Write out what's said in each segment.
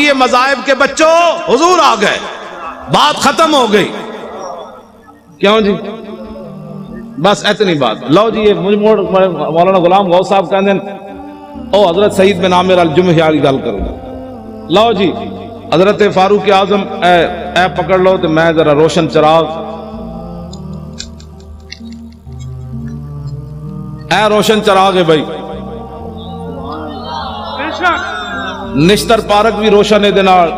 یہ مذاہب کے بچوں حضور آ گئے، بات ختم ہو گئی. کیوں جی؟ بس اتنی بات. لو جی یہ مولانا غلام غوث صاحب کہتے ہیں او حضرت سعید بن عامر الجمحی والی گل کروں گا. لو جی حضرت فاروق اعظم اے پکڑ لو تو میں ذرا روشن چراغ، اے روشن چراغ ہے بھائی. نشتر پارک بھی روشن ہے دنال،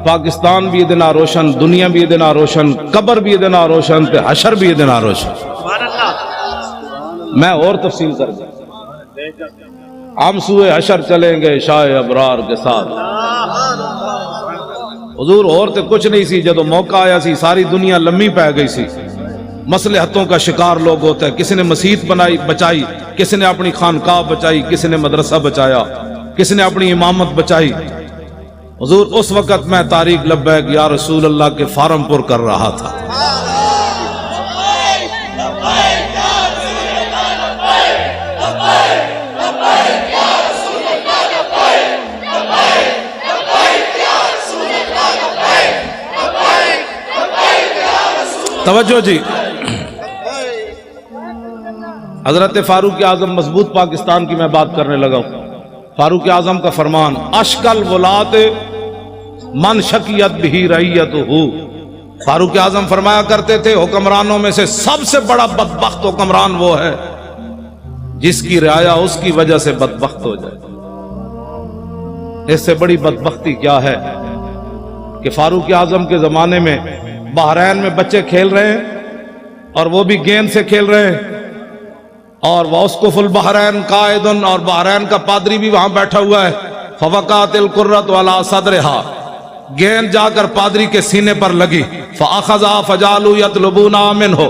پاکستان بھی دینا روشن، دنیا بھی دینا روشن، قبر بھی دینا روشن، تے حشر بھی دینا روشن. میں اور تفصیل کر دوں. ہم سوئے حشر چلیں گے شاہ ابرار کے ساتھ. حضور اور تے کچھ نہیں سی، جدو موقع آیا سی ساری دنیا لمبی پہ گئی سی. مصلحتوں کا شکار لوگ ہوتے ہیں، کسی نے مسجد بنائی بچائی، کسی نے اپنی خانقاہ بچائی، کسی نے مدرسہ بچایا، کسی نے اپنی امامت بچائی. حضور اس وقت میں طارق لبیک یا رسول اللہ کے فارم پر کر رہا تھا. توجہ جی. حضرت فاروق اعظم مضبوط پاکستان کی میں بات کرنے لگا ہوں. فاروق اعظم کا فرمان اشکل ولات من شکیت بھی رعیت ہو. فاروق اعظم فرمایا کرتے تھے حکمرانوں میں سے سب سے بڑا بدبخت حکمران وہ ہے جس کی رعایا اس کی وجہ سے بدبخت ہو جائے. اس سے بڑی بدبختی کیا ہے کہ فاروق اعظم کے زمانے میں بحرین میں بچے کھیل رہے ہیں اور وہ بھی گیند سے کھیل رہے ہیں، اور واسقف البحرین قائد، اور بحرین کا پادری بھی وہاں بیٹھا ہوا ہے. فوقعت القرۃ علی صدرہا، گیند جا کر پادری کے سینے پر لگی. فاخذا فجعلوا یطلبون منہ،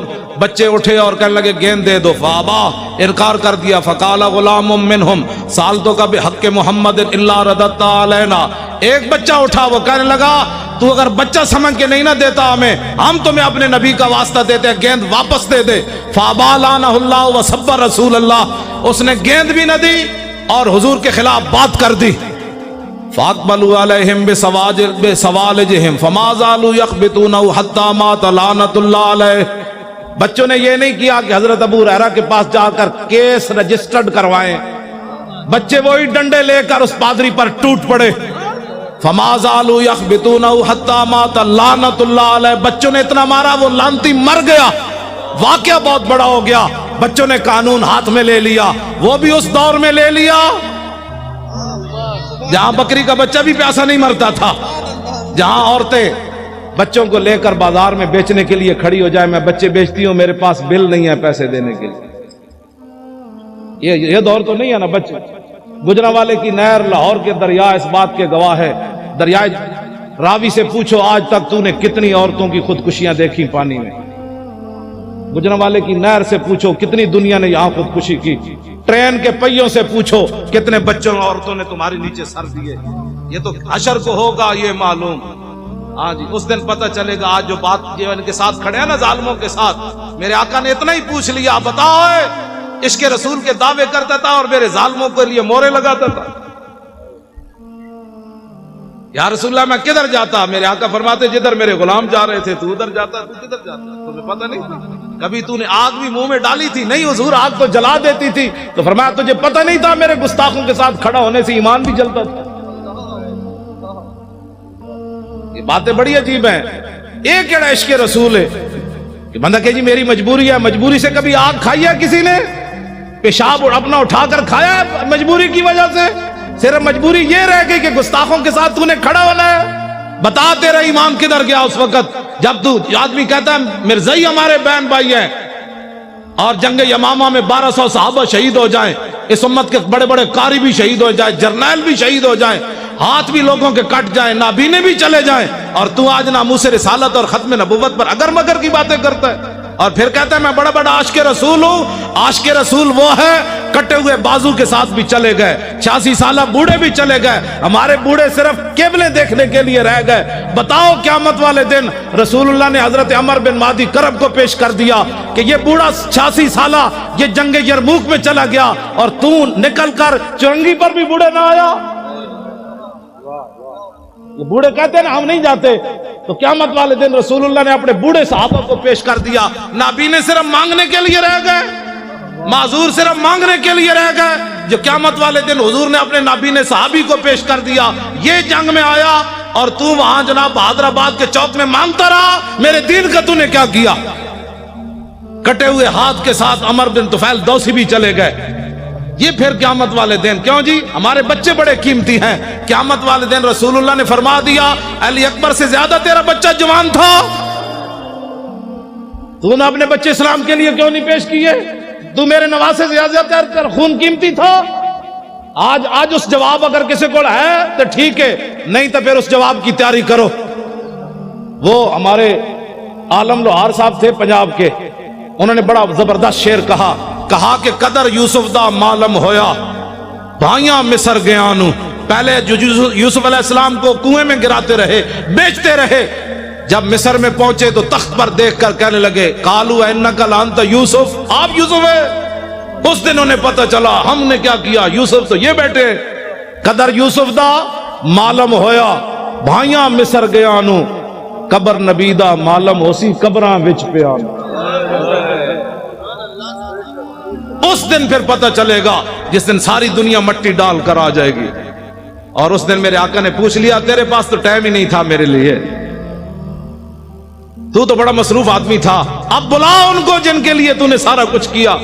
بچے اٹھے اور کہنے لگے گیند دے دو. فابا، انکار کر دیا. فقال غلام منہم سالتو کا بحق محمد الا رددت علینا. ایک بچہ اٹھا، وہ کہنے لگا تو اگر بچہ سمجھ کے نہیں نہ دیتا ہمیں، ہم تمہیں اپنے نبی کا واسطہ دیتے ہیں، گیند واپس دے دے. فابا لعنہ اللہ وسب رسول اللہ، اس نے گیند بھی نہ دی اور حضور کے خلاف بات کر دی. فاقبلوا علیہم بسوالجہم فما زالوا یخبطونہ حتی مات لعنۃ اللہ علیہ. بچوں نے یہ نہیں کیا کہ حضرت ابو ہریرہ کے پاس جا کر کیس رجسٹرڈ کروائیں، بچے وہی ڈنڈے لے کر اس پادری پر ٹوٹ پڑے. فما زالوا یخبطونہ حتی مات لعنۃ اللہ علیہ. بچوں نے اتنا مارا وہ لعنتی مر گیا. واقعہ بہت بڑا ہو گیا. بچوں نے قانون ہاتھ میں لے لیا، وہ بھی اس دور میں لے لیا جہاں بکری کا بچہ بھی پیاسا نہیں مرتا تھا، جہاں عورتیں بچوں کو لے کر بازار میں بیچنے کے لیے کھڑی ہو جائے، میں بچے بیچتی ہوں، میرے پاس بل نہیں ہے پیسے دینے کے لیے. یہ دور تو نہیں ہے نا. بچے گجرانوالے کی نہر، لاہور کے دریا اس بات کے گواہ ہے. دریائے راوی سے پوچھو آج تک تو نے کتنی عورتوں کی خودکشیاں دیکھی پانی میں. گجرانوالے کی نہر سے پوچھو کتنی دنیا نے یہاں خودکشی کی. ٹرین کے پہیوں سے پوچھو کتنے بچوں اور عورتوں نے تمہارے نیچے سر دیے. یہ تو حشر کو ہوگا یہ معلوم. ہاں جی، اس دن پتہ چلے گا. آج جو بات جو ان کے ساتھ کھڑے ہیں نا ظالموں کے ساتھ، میرے آقا نے اتنا ہی پوچھ لیا، بتاؤ عشق رسول کے دعوے کرتا تھا اور میرے ظالموں کے لیے مورے لگاتا تھا. یا رسول اللہ میں کدھر جاتا؟ میرے آقا فرماتے جدھر میرے غلام جا رہے تھے تو ادھر جاتا. تو کدھر جاتا؟ تمہیں پتہ نہیں تھا؟ کبھی تو نے آگ بھی منہ میں ڈالی تھی؟ نہیں حضور، آگ تو جلا دیتی تھی. تو فرمایا تجھے پتہ نہیں تھا میرے گستاخوں کے ساتھ کھڑا ہونے سے ایمان بھی جلتا تھا. یہ باتیں بڑی عجیب ہیں. ایک کیڑا عشق رسول ہے کہ بندہ کہ جی میری مجبوری ہے. مجبوری سے کبھی آگ کھائی ہے کسی نے؟ پیشاب اپنا اٹھا کر کھایا ہے مجبوری کی وجہ سے؟ صرف مجبوری یہ رہ گئی کہ گستاخوں کے ساتھ تو نے کھڑا ہونا ہے. بتا تیرا ایمان کدھر گیا اس وقت جب تو آدمی کہتا ہے مرزائی ہمارے بہن بھائی ہیں اور جنگ یمامہ میں 1200 صحابہ شہید ہو جائیں، اس امت کے بڑے بڑے قاری بھی شہید ہو جائیں، جرنیل بھی شہید ہو جائیں، ہاتھ بھی لوگوں کے کٹ جائیں، نابینے بھی چلے جائیں، اور تو آج ناموس رسالت اور ختم نبوت پر اگر مگر کی باتیں کرتا ہے اور پھر کہتا ہے میں بڑا بڑا عاشق رسول ہوں. عاشق رسول وہ ہے کٹے ہوئے بازو کے ساتھ بھی چلے گئے، 86 سالہ بوڑھے بھی چلے گئے. ہمارے بوڑھے صرف قبلے دیکھنے کے لیے رہ گئے. بتاؤ قیامت والے دن رسول اللہ نے حضرت عمر بن مہدی کرب کو پیش کر دیا کہ یہ بوڑھا 86 سالہ یہ جنگ یرموک میں چلا گیا اور تو نکل کر چرنگی پر بھی بوڑھے نہ آیا. یہ بوڑھے کہتے ہیں نا ہم نہیں جاتے، تو قیامت والے دن رسول اللہ نے اپنے بوڑھے صحابہ کو پیش کر دیا. نابینے صرف مانگنے کے لیے رہ گئے، معذور صرف مانگنے کے لیے رہ گئے، جو قیامت والے دن حضور نے اپنے نابینے صحابی کو پیش کر دیا. یہ جنگ میں آیا اور تو وہاں جناب حیدرآباد کے چوک میں مانگتا رہا میرے دین کا تو نے کیا کیا. کٹے ہوئے ہاتھ کے ساتھ عمر بن طفیل دوسی بھی چلے گئے. یہ پھر قیامت والے دن، کیوں جی ہمارے بچے بڑے قیمتی ہیں. قیامت والے دن رسول اللہ نے فرما دیا علی اکبر سے زیادہ تیرا بچہ جوان تھا، تو نے اپنے بچے اسلام کے لیے کیوں نہیں پیش کیے؟ تو میرے نواسے سے زیادہ تیرا خون قیمتی تھا. آج اس جواب اگر کسی کو ہے تو ٹھیک ہے، نہیں تو پھر اس جواب کی تیاری کرو. وہ ہمارے عالم لوہار صاحب تھے پنجاب کے، انہوں نے بڑا زبردست شعر کہا کہ قدر یوسف دا معلوم ہویا بھائیاں مصر گیا نو. پہلے جو یوسف علیہ السلام کو کنویں میں گراتے رہے، بیچتے رہے، جب مصر میں پہنچے تو تخت پر دیکھ کر کہنے لگے قالوا انک لانت یوسف، آپ یوسف ہے. اس دن انہیں پتہ چلا ہم نے کیا کیا، یوسف تو یہ بیٹے. قدر یوسف دا معلوم ہویا بھائیاں مصر گیا نو، قبر نبی دا معلوم ہوسی قبراں وچ پیا. اس دن پھر پتہ چلے گا جس دن ساری دنیا مٹی ڈال کر آ جائے گی. اور اس دن میرے آقا نے پوچھ لیا تیرے پاس تو ٹائم ہی نہیں تھا میرے لیے، تو بڑا مصروف آدمی تھا، اب بلا ان کو جن کے لیے تو نے سارا کچھ کیا.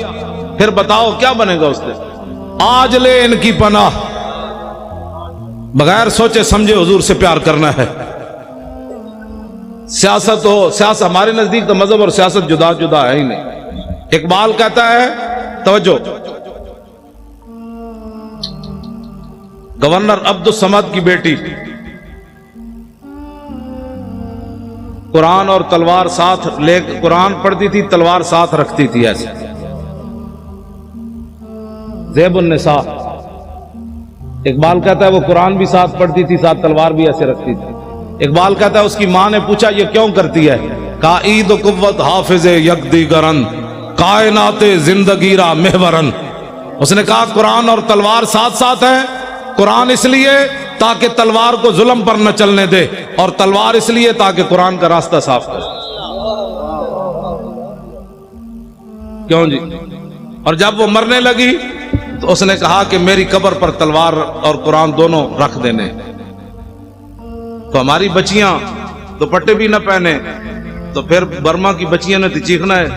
پھر بتاؤ کیا بنے گا اس دن. آج لے ان کی پناہ، بغیر سوچے سمجھے حضور سے پیار کرنا ہے. سیاست ہو، سیاست ہمارے نزدیک تو مذہب اور سیاست جدا جدا ہے ہی نہیں. اقبال کہتا ہے، توجہ، گورنر عبد الصمد کی بیٹی قرآن اور تلوار ساتھ لے، قرآن پڑھتی تھی تلوار ساتھ رکھتی تھی ایسے. زیب النساء، اقبال کہتا ہے وہ قرآن بھی ساتھ پڑھتی تھی ساتھ تلوار بھی ایسے رکھتی تھی. اقبال کہتا ہے اس کی ماں نے پوچھا یہ کیوں کرتی ہے؟ کہا عید و قوت حافظ یک دیگرن کائنات زندگی را محورن. اس نے کہا قرآن اور تلوار ساتھ ساتھ ہیں. قرآن اس لیے تاکہ تلوار کو ظلم پر نہ چلنے دے، اور تلوار اس لیے تاکہ قرآن کا راستہ صاف کرے. کیوں جی؟ اور جب وہ مرنے لگی تو اس نے کہا کہ میری قبر پر تلوار اور قرآن دونوں رکھ دینے. تو ہماری بچیاں دوپٹے بھی نہ پہنے تو پھر برما کی بچیاں نے تو چیخنا ہے.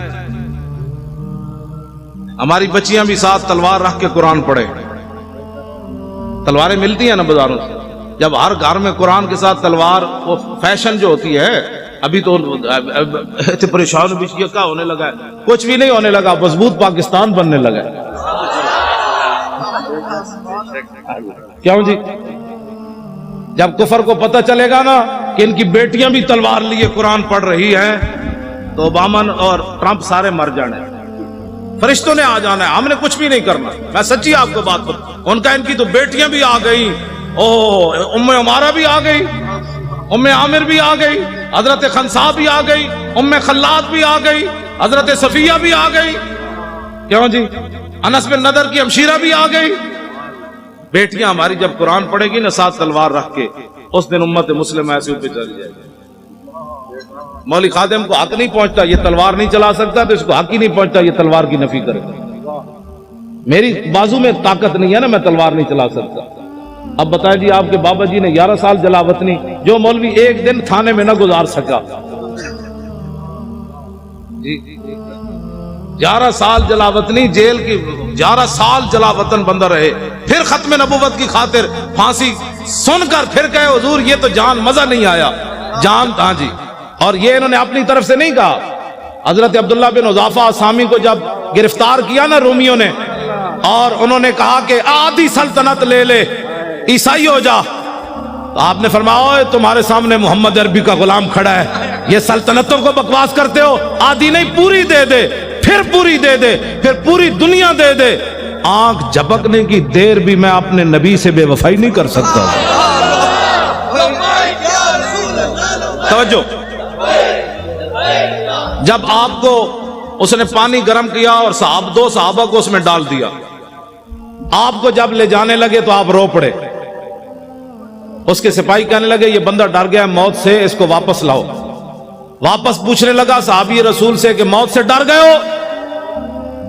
ہماری بچیاں بھی ساتھ تلوار رکھ کے قرآن پڑھے. تلواریں ملتی ہیں نا بازاروں سے، جب ہر گھر میں قرآن کے ساتھ تلوار، وہ فیشن جو ہوتی ہے ابھی تو پریشان بھی کیا ہونے لگا ہے، کچھ بھی نہیں ہونے لگا، مضبوط پاکستان بننے لگا ہے. کیوں جی؟ جب کفر کو پتہ چلے گا نا کہ ان کی بیٹیاں بھی تلوار لیے قرآن پڑھ رہی ہیں تو اوباما اور ٹرمپ سارے مر جانے، فرشتوں نے آ جانا ہے، ہم نے کچھ بھی نہیں کرنا. میں سچی آپ کو بات بتا، ان کا ان کی تو بیٹیاں بھی آ گئی، ام عمارہ بھی آ گئی، ام عامر بھی آ گئی، حضرت خنسا بھی آ گئی، ام خلاد بھی آ گئی، حضرت صفیہ بھی آ گئی. کیوں جی؟ انس بن نضر کی ہمشیرہ بھی آ گئی. بیٹیاں ہماری جب قرآن پڑھے گی نا ساتھ تلوار رکھ کے، اس دن امت مسلم ایسے اوپر چلی جائے گی. مولوی خادم کو حق نہیں پہنچتا یہ تلوار نہیں چلا سکتا، تو اس کو حق ہی نہیں پہنچتا یہ تلوار کی نفی کرے. میری بازو میں طاقت نہیں ہے نا، میں تلوار نہیں چلا سکتا. اب بتائیں جی آپ کے بابا جی نے 11 سال جلا وطنی، جو مولوی ایک دن تھانے میں نہ گزار سکا، 11 سال جلا وطنی، جیل کی 11 سال جلا وطن بندہ رہے، پھر ختم نبوت کی خاطر پھانسی سن کر پھر کہے حضور یہ تو جان مزہ نہیں آیا، جان. ہاں جی، اور یہ انہوں نے اپنی طرف سے نہیں کہا. حضرت عبداللہ بن حذافہ سامی کو جب گرفتار کیا نا رومیوں نے، اور انہوں نے کہا کہ آدھی سلطنت لے لے، عیسائی ہو جا، تو آپ نے فرمایا تمہارے سامنے محمد عربی کا غلام کھڑا ہے، یہ سلطنتوں کو بکواس کرتے ہو، آدھی نہیں پوری دے دے، پھر پوری دے دے، پھر پوری دنیا دے دے. آنکھ جھپکنے کی دیر بھی میں اپنے نبی سے بے وفائی نہیں کر سکتا. توجہ، جب آپ کو اس نے پانی گرم کیا اور دو صحابہ کو اس میں ڈال دیا، آپ کو جب لے جانے لگے تو آپ رو پڑے. اس کے سپاہی کہنے لگے یہ بندہ ڈر گیا ہے موت سے، اس کو واپس لاؤ۔ واپس پوچھنے لگا صحابی رسول سے کہ موت سے ڈر گئے ہو؟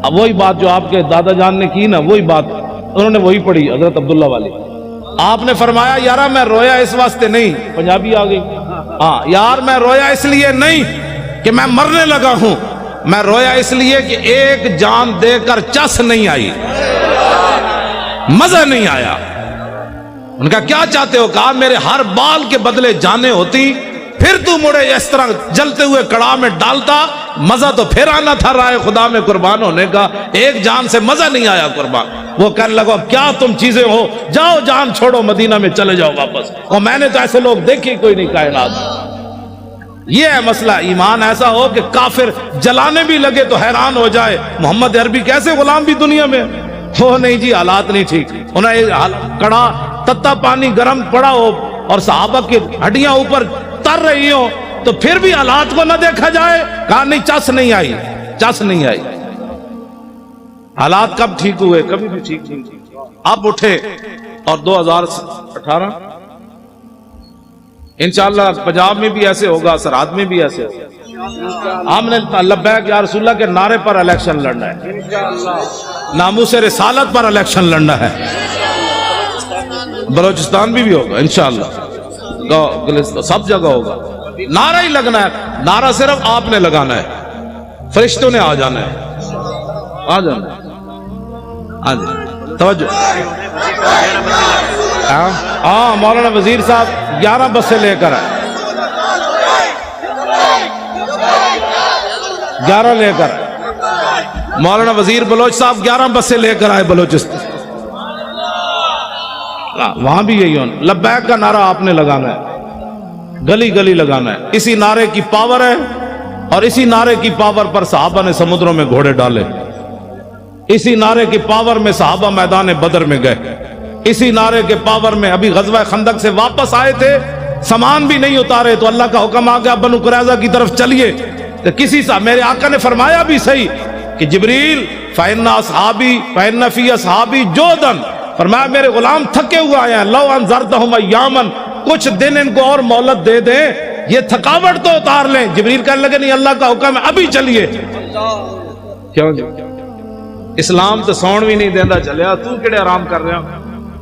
اب وہی بات جو آپ کے دادا جان نے کی نا، وہی بات انہوں نے وہی پڑھی حضرت عبداللہ والی۔ آپ نے فرمایا یارا میں رویا اس واسطے نہیں، پنجابی آ گئی، ہاں یار میں رویا اس لیے نہیں کہ میں مرنے لگا ہوں، میں رویا اس لیے کہ ایک جان دے کر چس نہیں آئی، مزہ نہیں آیا۔ ان کا کیا چاہتے ہو؟ کہا میرے ہر بال کے بدلے جانیں ہوتی، پھر تو مڑے اس طرح جلتے ہوئے کڑاہ میں ڈالتا، مزہ تو پھر آنا تھا رائے خدا میں قربان ہونے کا، ایک جان سے مزہ نہیں آیا قربان۔ وہ کہنے لگا کیا تم چیزیں ہو، جاؤ جان چھوڑو مدینہ میں چلے جاؤ واپس، اور میں نے تو ایسے لوگ دیکھے کوئی نہیں کائنات۔ یہ ہے مسئلہ، ایمان ایسا ہو کہ کافر جلانے بھی لگے تو حیران ہو جائے محمد عربی کیسے غلام بھی دنیا میں، وہ نہیں جی حالات نہیں ٹھیک، انہیں کڑا تتا پانی گرم پڑا ہو اور صحابہ کی ہڈیاں اوپر تر رہی ہو تو پھر بھی حالات کو نہ دیکھا جائے، کہا نہیں چس نہیں آئی، چس نہیں آئی۔ حالات کب ٹھیک ہوئے؟ کبھی بھی ٹھیک نہیں۔ اب اٹھے اور 2018 انشاءاللہ پنجاب میں بھی ایسے ہوگا، سرحد میں بھی ایسے ہوگا۔ ہم نے لبیک یا رسول اللہ کے نعرے پر الیکشن لڑنا ہے، ناموس رسالت پر الیکشن لڑنا ہے۔ بلوچستان بھی ہوگا انشاءاللہ، سب جگہ ہوگا، نعرہ ہی لگنا ہے۔ نعرہ صرف آپ نے لگانا ہے، فرشتوں نے آ جانا ہے، آ جانا ہے۔ ہاں جی توجہ، ہاں مولانا وزیر صاحب 11 بسیں لے کر آئے، 11 لے کر مولانا وزیر بلوچ صاحب 11 بسیں لے کر آئے بلوچستان، وہاں بھی یہی ہونا۔ لبیک کا نعرہ آپ نے لگانا ہے، گلی گلی لگانا ہے، اسی نعرے کی پاور ہے، اور اسی نعرے کی پاور پر صحابہ نے سمندروں میں گھوڑے ڈالے، اسی نعرے کی پاور میں صحابہ میدان بدر میں گئے، اسی نعرے کے پاور میں ابھی غزوہ خندق سے واپس آئے تھے، سامان بھی نہیں اتارے تو اللہ کا حکم آ گیا بنو قریظہ کی طرف چلیے، تو کسی سے میرے آقا نے فرمایا بھی صحیح کہ جبریل فإن أصحابی فإن فی أصحابی جودن، فرمایا میرے غلام تھکے ہوئے آئے ہیں، لو انذرتہم ایامن، کچھ دن ان کو اور مہلت دے دیں، یہ تھکاوٹ تو اتار لیں۔ جبریل کہنے لگے نہیں اللہ کا حکم ہے ابھی چلیے۔ کیوں جی اسلام تو سون بھی نہیں دینا چلیا، تو کیڑے آرام کر رہے ہو؟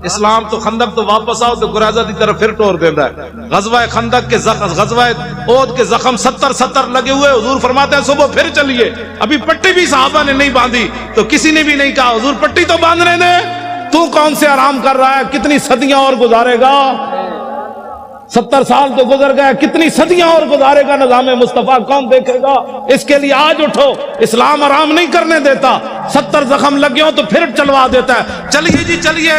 اسلام تو خندق تو واپس آؤ تو قریظہ دی طرف پھر ٹور دینا ہے۔ غزوہ خندق کے غزوہ احد کے زخم 70 لگے ہوئے، حضور فرماتے ہیں صبح پھر چلیے، ابھی پٹی بھی صحابہ نے نہیں باندھی تو کسی نے بھی نہیں کہا حضور پٹی تو باندھنے دیں، تو کون سے آرام کر رہا ہے؟ کتنی صدیاں اور گزارے گا؟ 70 سال تو گزر گئے، کتنی صدیاں اور گزارے گا؟ نظام مصطفیٰ کون دیکھے گا؟ اس کے لیے آج اٹھو، اسلام آرام نہیں کرنے دیتا، 70 زخم لگے ہو تو پھر چلوا دیتا ہے، چلیے جی چلیے۔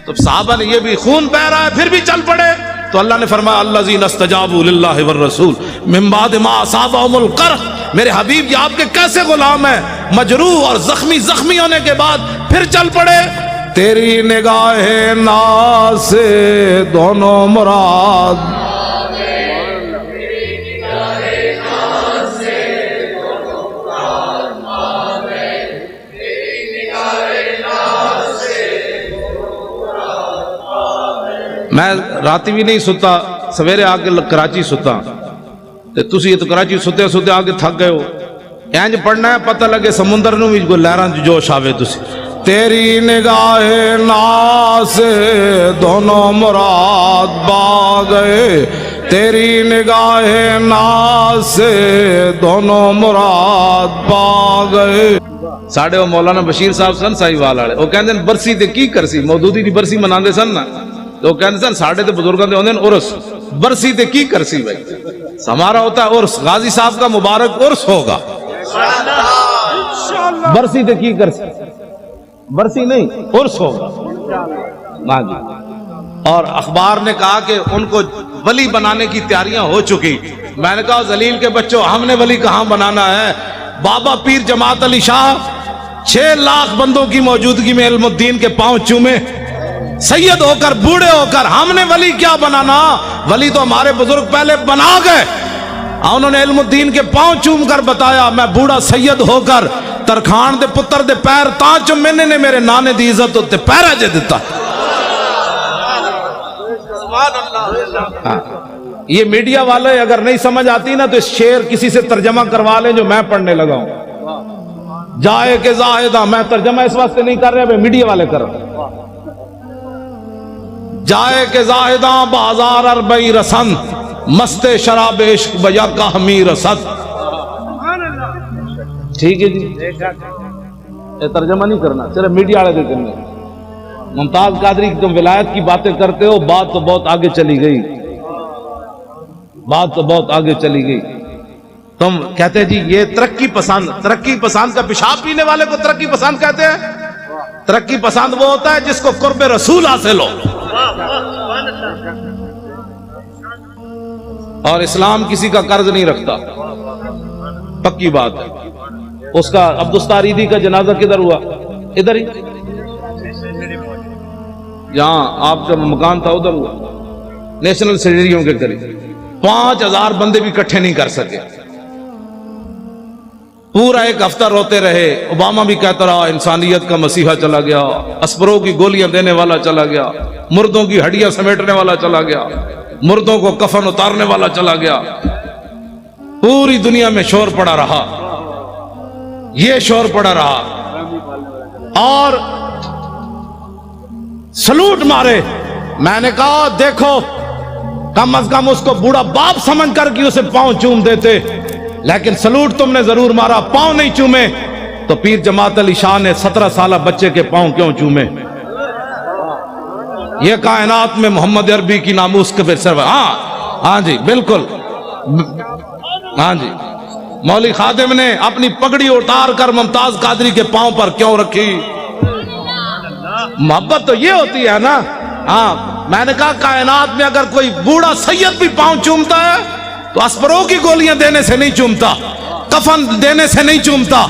تو صحابہ نے یہ بھی خون بہ رہا ہے پھر بھی چل پڑے، تو اللہ نے فرمایا الذین استجابوا للہ والرسول من بعد ما اصابہم القرح، میرے حبیب یہ آپ کے کیسے غلام ہیں مجروح اور زخمی ہونے کے بعد پھر چل پڑے۔ تیری نگاہ ناز سے دونوں مراد، میں راتی بھی نہیں ستا، سویرے آ کے کراچی ستا، تسی تو کراچی ستے ستے آ کے تھک گئے ہو، اینج پڑھنا ہے پتہ لگے سمندر نو بھی کوئی لہراں جوش آوے تسی۔ تیری نگاہ ناز سے دونوں مراد با گئے، تیری نگاہ ناز سے دونوں مراد پا گئے۔ ساڑھے وہ مولانا بشیر صاحب سن سائی والے، وہ کہندے برسی تے کی کرسی، مودودی دی برسی مناندے سن نا، تو وہ کہندے سن ساڑھے تے بزرگاں دے ہوندے عرس، برسی تے کی کرسی بھائی، ہمارا ہوتا ہے عرس، غازی صاحب کا مبارک عرس ہوگا، برسی تے کی کرسی، برسی نہیں عرس ہوگا۔ ہاں جی، اور اخبار نے کہا کہ ان کو ولی بنانے کی تیاریاں ہو چکی، میں نے کہا ذلیل کے بچوں ہم نے ولی کہاں بنانا ہے، بابا پیر جماعت علی شاہ 6 لاکھ بندوں کی موجودگی میں علم الدین کے پاؤں چومے، سید ہو کر بوڑھے ہو کر، ہم نے ولی کیا بنانا، ولی تو ہمارے بزرگ پہلے بنا گئے، انہوں نے علم الدین کے پاؤں چوم کر بتایا میں بوڑھا سید ہو کر ترخان دے پتر دے پیر تاں چومنے نے میرے نانے دی عزت ہوتے پیرا جے دیتا۔ ہاں، یہ میڈیا والے اگر نہیں سمجھ آتی نا تو اس شعر کسی سے ترجمہ کروا لیں جو میں پڑھنے لگا ہوں. جائے کہ زاہدہ، میں ترجمہ اس واسطے نہیں کر رہے، میڈیا والے کر رہے. جائے کہ زاہدہ بازار اربئی رسن، مست شراب عشق بیا کا ہمی رسد. ٹھیک ہے جی، یہ ترجمہ نہیں کرنا، صرف میڈیا والے کے کرنا. ممتاز قادری کی تم ولایت کی باتیں کرتے ہو، بات تو بہت آگے چلی گئی، بات تو بہت آگے چلی گئی. تم کہتے جی یہ ترقی پسند، ترقی پسند کا پیشاب پینے والے کو ترقی پسند کہتے ہیں. ترقی پسند وہ ہوتا ہے جس کو قرب رسول حاصل ہو. اور اسلام کسی کا قرض نہیں رکھتا، پکی بات ہے. اس کا عبدالستاریدی کا جنازہ کدھر ہوا؟ ادھر ہی، جہاں آپ کا مکان تھا ادھر ہوا، نیشنل اسٹیڈیم کے قریب. 5000 بندے بھی اکٹھے نہیں کر سکے. پورا ایک ہفتہ روتے رہے. اوباما بھی کہتا رہا انسانیت کا مسیحا چلا گیا، اسپروں کی گولیاں دینے والا چلا گیا، مردوں کی ہڈیاں سمیٹنے والا چلا گیا، مردوں کو کفن اتارنے والا چلا گیا. پوری دنیا میں شور پڑا رہا، یہ شور پڑا رہا اور سلوٹ مارے. میں نے کہا دیکھو کم از کم اس کو بوڑھا باپ سمجھ کر کہ اسے پاؤں چوم دیتے، لیکن سلوٹ تم نے ضرور مارا، پاؤں نہیں چومے. تو پیر جماعت علی شاہ نے 17 سالہ بچے کے پاؤں کیوں چومے؟ یہ کائنات میں محمد عربی کی ناموس کے پھر ہاں جی بالکل، ہاں جی. مولوی خادم نے اپنی پگڑی اتار کر ممتاز قادری کے پاؤں پر کیوں رکھی؟ محبت تو یہ ہوتی ہے نا. ہاں میں نے کہا کائنات میں اگر کوئی بوڑھا سید بھی پاؤں چومتا ہے تو اسپروں کی گولیاں دینے سے نہیں چومتا، کفن دینے سے نہیں چومتا.